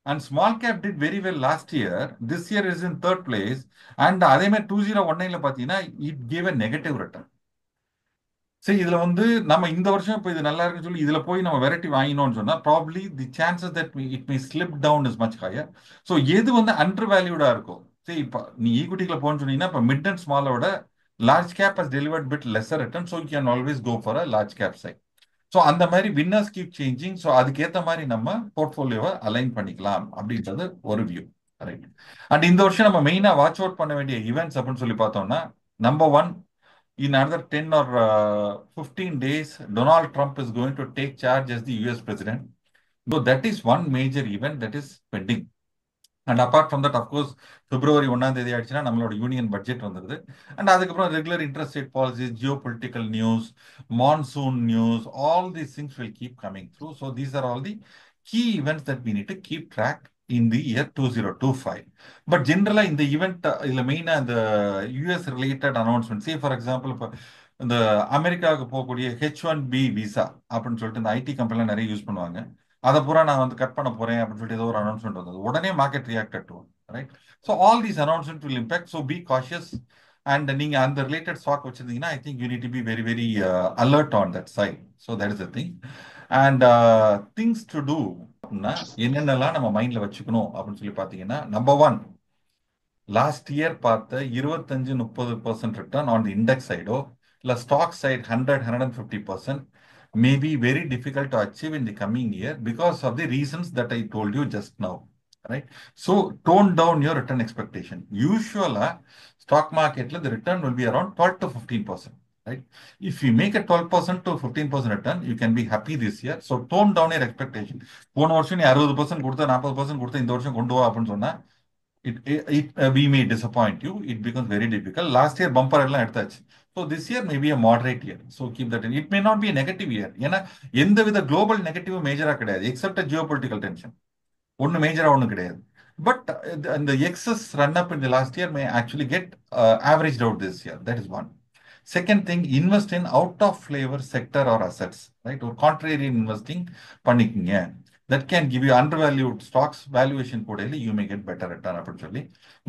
And small cap did very well last year. This year is in third place. And அதே மாதிரி 2019ல பாத்தீங்கன்னா it gave a negative return. சரி, இதுல வந்து நம்ம இந்த வருஷம் இப்போ இது நல்லா இருக்குன்னு சொல்லி இதுல போய் நம்ம வெரைட்டி வாங்கினோம்னு சொன்னா probably the chances that it may slip down is much higher. So எது வந்து அண்டர் வேல்யூடா இருக்கும். சரி, இப்போ நீ ஈக்விட்டிக்குள்ள போன்னு சொன்னீங்கன்னா இப்போ மிட் அண்ட் ஸ்மாலோட large cap has delivered bit lesser return. So you can always go for a large cap side. So அந்த மாதிரி வின்னர்ஸ் கீப் சேஞ்சிங். ஸோ அதுக்கேற்ற மாதிரி நம்ம போர்ட்ஃபோலியோவை அலைன் பண்ணிக்கலாம் அப்படின்றது ஒரு வியூ. ரைட். அண்ட் இந்த வருஷம் நம்ம மெயினா வாட்ச் அவுட் பண்ண வேண்டிய ஈவெண்ட்ஸ் அப்படின்னு சொல்லி பார்த்தோம்னா, number one, in another 10 or 15 days, Donald Trump is going to take charge as the US president. So that is one major event that is pending. And apart from that of course February 1 ஆயிடுச்சுன்னா நம்மளோட union budget வந்துருது. அண்ட் அதுக்கப்புறம் regular interest rate policy, geopolitical news, monsoon news, all these things will keep coming through. So these are all the key events that we need to keep track in the year 2025. But ஜென்ரலாக இந்த event இதில் மெயினாக இந்த US related announcement, say for example இப்போ இந்த அமெரிக்காவுக்கு போகக்கூடிய H1B visa அப்படின்னு சொல்லிட்டு இந்த ஐடி கம்பெனிலாம் நிறைய யூஸ் பண்ணுவாங்க. அதை பூரா நான் வந்து கட் பண்ண போறேன் அப்படின்னு சொல்லிட்டு ஏதோ ஒரு அனௌன்ஸ்மெண்ட் வந்தது. உடனே market reacted to, right. So all these announcement will impact. So be cautious. And நீங்க அந்த ரிலேட்டட் ஸ்டாக் வச்சிருந்தீங்கன்னா I think you need to be very very alert on that side. So that is the thing. And things to do அப்படின்னா என்னென்னலாம் நம்ம மைண்ட்ல வச்சுக்கணும் அப்படின்னு சொல்லி பார்த்தீங்கன்னா, நம்பர் ஒன், லாஸ்ட் இயர் பார்த்த 25-30% ரிட்டர்ன் ஆன் தி இண்டெக்ஸ் சைடோ இல்லை stock side 100-150% may be very difficult to achieve in the coming year because of the reasons that I told you just now, right? So tone down your return expectation. Usually stock market the return will be around 12 to 15%, right? If you make a 12% to 15% return, you can be happy this year. So tone down your expectation. போன வருஷம் நீ 60% கொடுத்த 40% கொடுத்த இந்த வருஷம் கொண்டு வா அப்படின்னு சொன்னா we may disappoint you. It becomes very difficult. Last year bumper எல்லாம் எடுத்தாச்சு. So this year may be a moderate year. So keep that in. It may not be a negative year. ஏன்னா எந்தவித குளோபல் நெகட்டிவ் மேஜரா கிடையாது accept Jio political tension. ஒன்னு மேஜரா ஒன்றும் கிடையாது. But இந்த excess run up in the last year may actually get average out this year. That is one. Second thing, invest in out of flavour sector or assets, right. ஒரு contrarian investing பண்ணிக்கங்க. that can give you undervalued stocks valuation கூடையில you may get better return அப்படின்னு சொல்லி.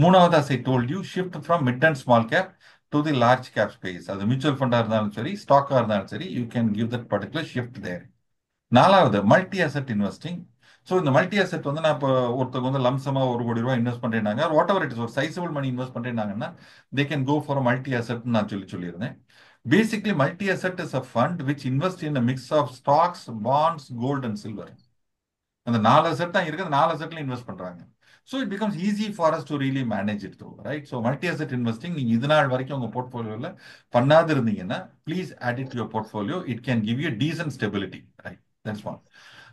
மூணாவது, as I told you, shift from mid and small cap to the large cap space. அது mutual ஃபண்டா இருந்தாலும் சரி, ஸ்டாக்கா இருந்தாலும் சரி, you can give that particular shift there. நாலாவது, மல்டி அசெட் இன்வெஸ்டிங். ஸோ இந்த மல்டி அசெட் வந்து நான் இப்போ ஒருத்தருக்கு வந்து லம்சமா ₹1 கோடி இன்வெஸ்ட் பண்றேன்னாங்க, வாட் எவர் இட் இஸ், ஒரு சைசபிள் மணி இன்வெஸ்ட் பண்றேன்னாங்கன்னா they can go for multi asset நான் சொல்லியிருந்தேன். Basically multi asset is a fund which invest in a mix of stocks, bonds, gold and silver. அந்த 4 asset தான் இருக்குது, 4 அசெட்ல invest பண்றாங்க. So it becomes easy for us to really manage it through, right. So multi asset investing நீங்க இது நாள் வரைக்கும் உங்க போர்ட்ஃபோலியோல பண்ணாது இருந்தீங்கன்னா please add it to your portfolio. It can give you decent stability, right. That's one.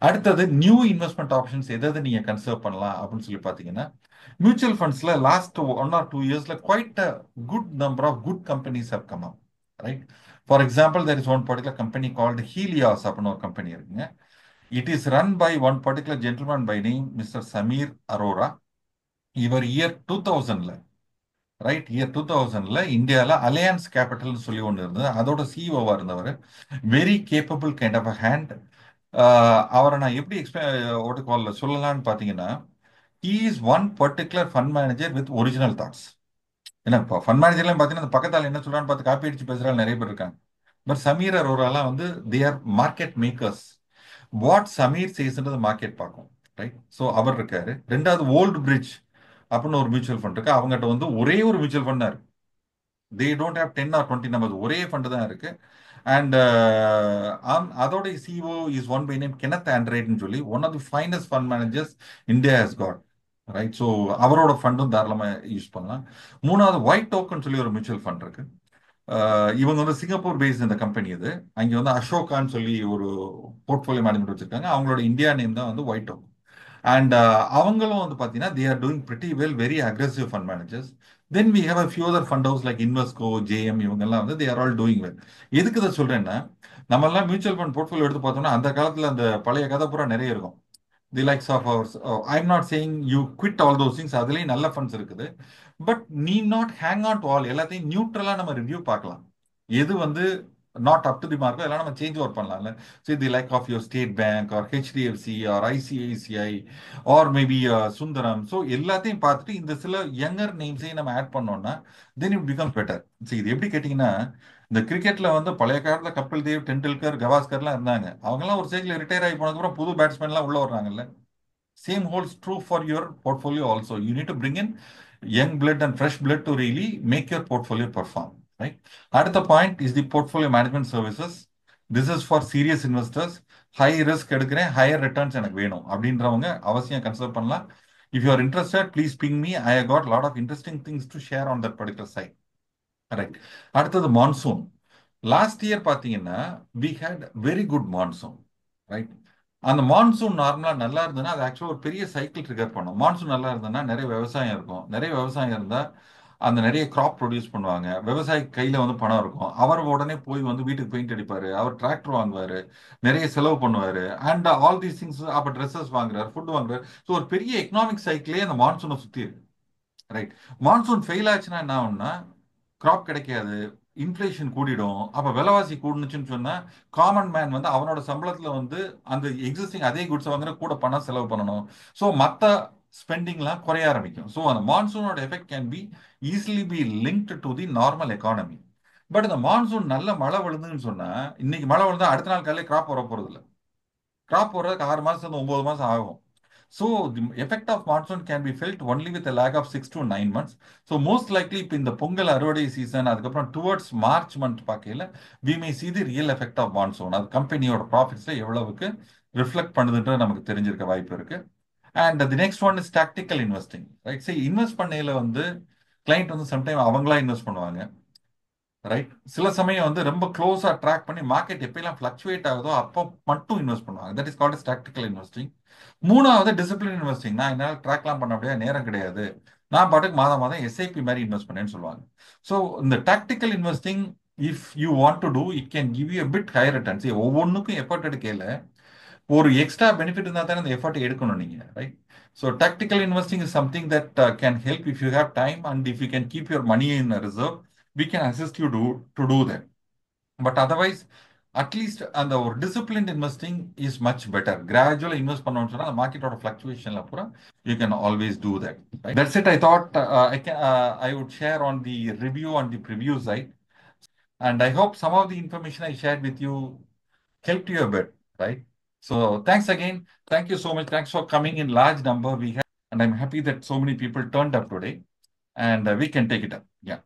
அடுத்தது, new investment options எதாவது நீங்க கன்சர்வ் பண்ணலாம் அப்படின்னு சொல்லி பாத்தீங்கன்னா, மியூச்சுவல் ஃபண்ட்ஸ்ல லாஸ்ட் 1 or 2 இயர்ஸ்ல quite a good number of good companies have come up, right. For example, there is one particular company called Helios அப்படின்னு ஒரு கம்பெனி இருக்குங்க. It is run by one particular gentleman by name Mr. Samir Arora. இவர் year 2000ல, right, year 2000ல இந்தியாவில் Alliance கேபிட்டல்னு சொல்லி ஒன்று இருந்தது, அதோட சிஇஓவா இருந்தவர். Very capable kind of a hand. அவரை நான் எப்படி ஓட்டுக்காலில் சொல்லலாம்னு பார்த்தீங்கன்னா, he is one particular fund manager with original thoughts. ஏன்னா இப்போ ஃபண்ட் மேனேஜர்லாம் பார்த்தீங்கன்னா அந்த பக்கத்தால் என்ன சொல்றான்னு பார்த்து காப்பி அடிச்சு பேசுறாங்க நிறைய பேர் இருக்காங்க. பட் சமீர் அரோராலாம் வந்து they are market makers. What Samir சேஸ்ன்றது மார்க்கெட் பார்க்கும், ரைட். ஸோ அவர் இருக்காரு. ரெண்டாவது, ஓல்டு பிரிட்ஜ் அப்படின்னு ஒரு மியூச்சுவல் ஃபண்ட் இருக்கு. அவங்ககிட்ட வந்து ஒரே ஒரு மியூச்சுவல் ஃபண்ட் தான் இருக்கு. They don't have 10 or 20 numbers, ஒரே ஃபண்ட் தான் இருக்கு. அண்ட் அதோட CIO is one by name Kenneth ஆண்ட்ரேட்னு சொல்லி one of the finest fund managers India has got, right. So அவரோட ஃபண்டும் தாராளமாக யூஸ் பண்ணலாம். மூணாவது, ஒயிட் டோக்கன் சொல்லி ஒரு மியூச்சுவல் ஃபண்ட் இருக்கு. இவங்க வந்து சிங்கப்பூர் பேஸ்ட் இந்த கம்பெனி. இது அங்கே வந்து அசோகான்னு சொல்லி ஒரு போர்ட்ஃபோலியோ மேனேஜ்மெண்ட் வச்சிருக்காங்க. அவங்களோட இந்தியா நேம் தான் வந்து ஒயிட் டோக்கன். அண்ட் அவங்களும் வந்து பார்த்தீங்கன்னா they are doing pretty well, very aggressive fund managers. Then we have a few other fund house like Invesco, JM, இவங்கெல்லாம் வந்து they are all doing well. எதுக்கு இதை சொல்றேன்னா, நம்ம எல்லாம் மியூச்சுவல் ஃபண்ட் போர்ட்ஃபோலியோ எடுத்து பார்த்தோம்னா அந்த காலத்தில் அந்த பழைய கதை பூரா நிறைய இருக்கும். The likes of ours, I am not saying you quit all those things, அதுலேயும் நல்ல ஃபண்ட்ஸ் இருக்குது. But need not hang on to all. எல்லாத்தையும் நியூட்ரலாக நம்ம ரிவ்யூ பார்க்கலாம். எது வந்து நாட் அப் டு தி மார்க்கோ எல்லாம் நம்ம சேஞ்ச் ஓவர் பண்ணலாம்ல. So the like of your State Bank or HDFC or ICICI or maybe Sundaram. So எல்லாத்தையும் பார்த்துட்டு இந்த சில யங்கர் நேம்ஸையும் நம்ம ஆட் பண்ணோம்னா then it becomes better. So இது எப்படி கேட்டிங்கன்னா, இந்த கிரிக்கெட்ல வந்து பழைய காலத்தில் கபில் தேவ், டெண்டுல்கர், கவாஸ்கர்லாம் இருந்தாங்க. அவங்கெல்லாம் ஒரு சைக்கிள் ரிட்டையர் ஆகி போனதுக்கப்புறம் புது பேட்ஸ்மேன்லாம் உள்ள வர்றாங்கல்ல. Same holds true for your portfolio also. You need to bring in young blood and fresh blood to really make your portfolio perform, right? Another point is the portfolio management services. This is for serious investors. High risk எடுக்கிறேன், higher returns எனக்கு வேணும் அப்படின்றவங்க அவசியம் consider பண்ணலாம். If you are interested, please ping me. I have got a lot of interesting things to share on that particular site. Right. அடுத்தது monsoon. Last year பார்த்தீங்கன்னா we had very good monsoon, right? அந்த monsoon நார்மலாக நல்லா இருந்ததுன்னா அது ஆக்சுவலாக ஒரு பெரிய சைக்கிள் ட்ரிகர் பண்ணும். மான்சூன் நல்லா இருந்ததுன்னா நிறைய விவசாயம் இருக்கும். நிறைய விவசாயம் இருந்தால் அந்த நிறைய கிராப் ப்ரொடியூஸ் பண்ணுவாங்க. விவசாயி கையில் வந்து பணம் இருக்கும். அவர் உடனே போய் வந்து வீட்டுக்கு பெயிண்ட் அடிப்பார், அவர் டிராக்டர் வாங்குவார், நிறைய செலவு பண்ணுவார். அண்ட் ஆல் தீஸ் திங்ஸ், அப்போ ட்ரெஸ்ஸஸ் வாங்குறாரு, ஃபுட் வாங்குறாரு. ஸோ ஒரு பெரிய எக்கனாமிக் சைக்கிளே அந்த மான்சூனை சுற்றி இருக்கு, ரைட்? மான்சூன் ஃபெயில் ஆச்சுன்னா என்ன ஆகும்னா கிராப் கிடைக்காது, இன்ஃப்ளேஷன் கூடிடும். அப்ப விலைவாசி கூடுனுச்சுன்னு சொன்னா காமன் மேன் வந்து அவனோட சம்பளத்துல வந்து அந்த எக்ஸிஸ்டிங் அதே குட்ஸ் வாங்குற கூட பணம் செலவு பண்ணணும். ஸோ மற்ற ஸ்பெண்டிங்லாம் குறைய ஆரம்பிக்கும். ஸோ அந்த மான்சூனோட effect can be easily be linked to the normal economy. But இந்த மான்சூன் நல்ல மழை விழுந்துன்னு சொன்னா, இன்னைக்கு மழை விழுந்தா அடுத்த நாள் காலையில கிராப் வர போறது இல்லை. கிராப் வர்றதுக்கு 6 மாசம் 9 மாசம் ஆகும். So the effect of monsoon can be felt only with a lag of 6 to 9 months. So most likely இப்போ இந்த பொங்கல் அறுவடை சீசன் அதுக்கப்புறம் டுவர்ட்ஸ் மார்ச் மந்த் பார்க்கையில we may see the real effect of monsoon. அது கம்பெனியோட ப்ராஃபிட்ஸ்ல எவ்வளவுக்கு ரிஃப்ளெக்ட் பண்ணுதுன்றது நமக்கு தெரிஞ்சிருக்க வாய்ப்பு இருக்கு. And the next one is tactical investing, right? சரி, இன்வெஸ்ட் பண்ணையில வந்து கிளைண்ட் வந்து சம்டைம் அவங்களா இன்வெஸ்ட் பண்ணுவாங்க, ரைட்? சில சமயம் வந்து ரொம்ப க்ளோஸா ட்ராக் பண்ணி மார்க்கெட் எப்பெல்லாம் ஃபிளக்சுவேட் ஆகுதோ அப்போ மட்டும் இன்வெஸ்ட் பண்ணுவாங்க. That is called tactical investing. மூணாவது டிசிப்ளின் இன்வெஸ்டிங். நான் என்னால் ட்ராக்லாம் பண்ண முடியாது, நேரம் கிடையாது, நான் பாட்டுக்கு மாதம் மாதம் எஸ்ஐபி மாதிரி இன்வெஸ்ட் பண்ணேன்னு சொல்லுவாங்க. ஸோ இந்த tactical investing if you want to do it can give you bit higher returns. ஒவ்வொன்றுக்கும் எஃபர்ட் எடுக்கல, ஒரு எக்ஸ்ட்ரா பெனிஃபிட் இருந்தால் தானே அந்த எஃபர்ட் எடுக்கணும் நீங்க, right? So tactical investing is something that can help if you have time and if you can keep your money in reserve. We can assist you to do that. But otherwise, at least அந்த ஒரு disciplined investing is much better. Gradually invest பண்ணோம்னு சொன்னா அந்த மார்க்கெட்டோட ஃபிளக்சுவேஷன்ல அப்புறம் you can always do that. Right? That's it. I thought I would share on the review on the preview side, and I hope some of the information I shared with you helped you a bit. Right? So thanks again. Thank you so much. Thanks for coming in large number we had, and I'm happy that so many people turned up today, and we can take it up. Yeah.